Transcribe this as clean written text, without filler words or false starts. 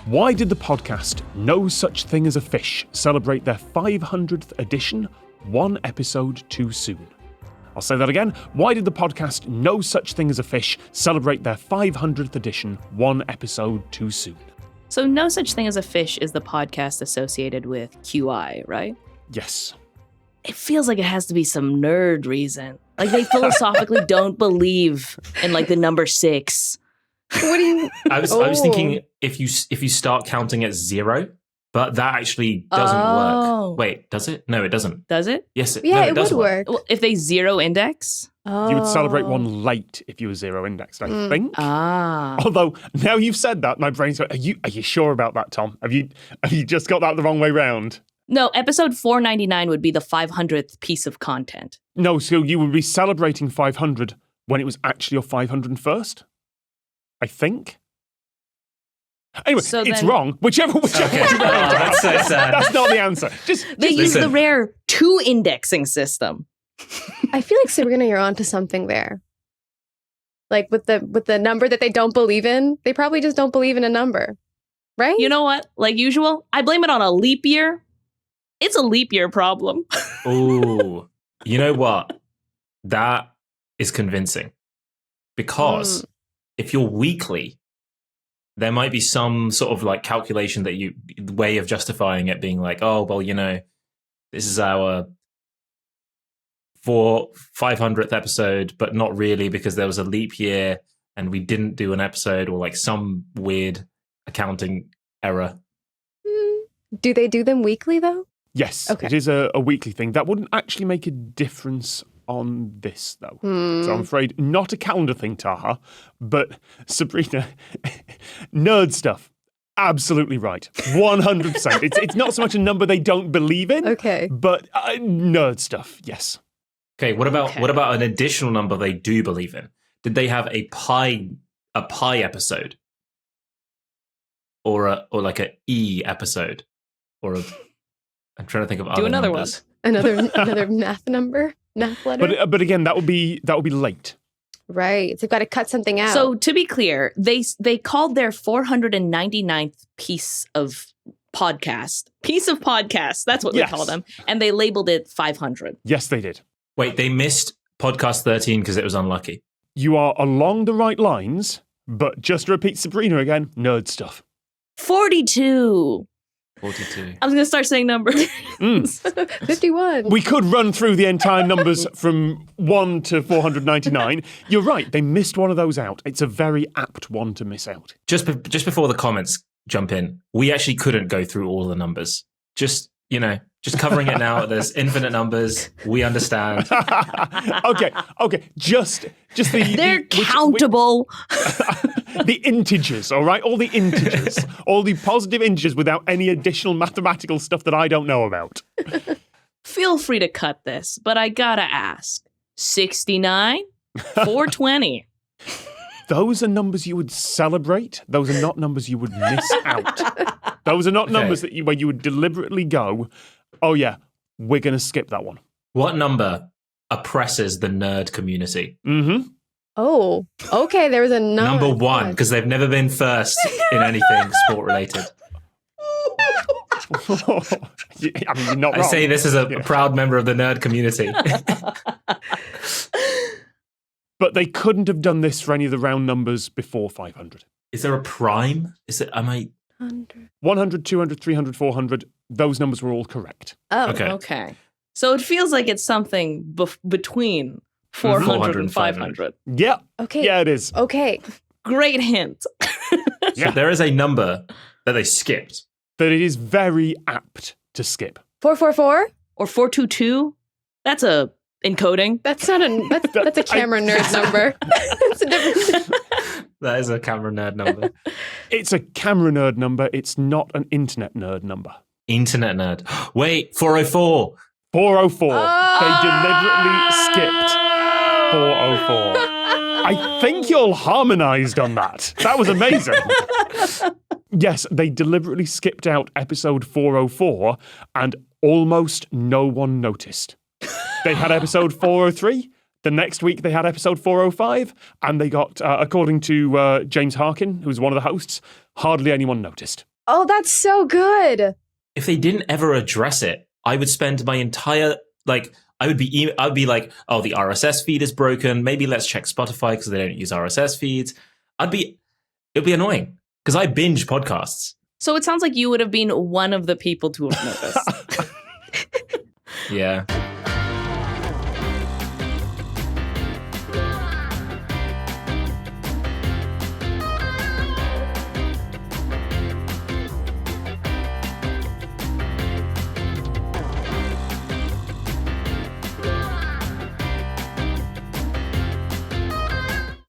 Why did the podcast No Such Thing as a Fish celebrate their 500th edition one episode too soon? I'll say that again. Why did the podcast No Such Thing as a Fish celebrate their 500th edition one episode too soon? So No Such Thing as a Fish is the podcast associated with QI, right? Yes. It feels like it has to be some nerd reason. Like they philosophically don't believe in like the number 6. What do you? I was thinking if you start counting at 0, but that actually doesn't work. Wait, does it? No, it doesn't. Does it? Yes, It does would work. Well, if they zero index? You would celebrate one late if you were 0 indexed, I think. Ah. Although, now you've said that, my brain's going, are you sure about that, Tom? Have you just got that the wrong way round? No, episode 499 would be the 500th piece of content. No, so you would be celebrating 500 when it was actually your 501st? I think. Anyway, So it's then- wrong. Whichever way Okay. round. That's so sad. That's not the answer. They use listen. the rare 2 indexing system. I feel like Sabrina, you're onto something there. Like with the number that they don't believe in, they probably just don't believe in a number, right? You know what? Like usual, I blame it on a leap year. It's a leap year problem. Ooh, you know what? That is convincing. Because if you're weekly, there might be some sort of like calculation that way of justifying it being like, oh, well, this is our 500th episode, but not really because there was a leap year and we didn't do an episode or like some weird accounting error. Do they do them weekly though? Yes, Okay. it is a weekly thing. That wouldn't actually make a difference on this, though. So I'm afraid not a calendar thing, Taha. But Sabrina, nerd stuff. Absolutely right. 100%. It's not so much a number they don't believe in. Okay. But nerd stuff, yes. Okay, what about an additional number they do believe in? Did they have a pi episode, or like a E episode, or I'm trying to think of other another numbers. Another math letter. But again, that would be late. Right. So they've got to cut something out. So to be clear, they called their 499th piece of podcast. That's what Yes. they called them. And they labeled it 500. Yes, they did. Wait, they missed podcast 13 because it was unlucky. You are along the right lines, but just to repeat Sabrina again, nerd stuff. 42. 42. I was going to start saying numbers. 51. We could run through the entire numbers from 1 to 499. You're right, they missed one of those out. It's a very apt one to miss out. Just before the comments jump in, we actually couldn't go through all the numbers. Just covering it now. There's infinite numbers. We understand. Okay. Just the They're countable. the integers, all right? All the integers. All the positive integers without any additional mathematical stuff that I don't know about. Feel free to cut this, but I gotta ask. 69? 420. Those are numbers you would celebrate. Those are not numbers you would miss out. Those are not numbers where you would deliberately go, oh yeah, we're going to skip that one. What number oppresses the nerd community? Mm-hmm. Oh, okay. There was a Number 1, because they've never been first in anything sport related. I mean, you're not I wrong. say this as a proud member of the nerd community. But they couldn't have done this for any of the round numbers before 500. Is there a prime? 100, 200, 300, 400, those numbers were all correct. Oh, Okay. So it feels like it's something between 400 and 500. Yeah. okay. Yeah, it is. Okay. Great hint. Yeah. So there is a number that they skipped. That it is very apt to skip. 444? Or 422. That's a encoding. That's not that's a camera nerd number. That's a different. That is a camera nerd number. It's a camera nerd number. It's not an internet nerd number. Internet nerd. Wait, 404. 404. They deliberately skipped 404. I think you all harmonized on that. That was amazing. Yes, they deliberately skipped out episode 404 and almost no one noticed. They had episode 403. The next week they had episode 405 and they got, according to James Harkin, who was one of the hosts, hardly anyone noticed. Oh, that's so good. If they didn't ever address it, I would spend my entire I would be like, oh, the RSS feed is broken. Maybe let's check Spotify because they don't use RSS feeds. It'd be annoying because I binge podcasts. So it sounds like you would have been one of the people to have noticed. Yeah.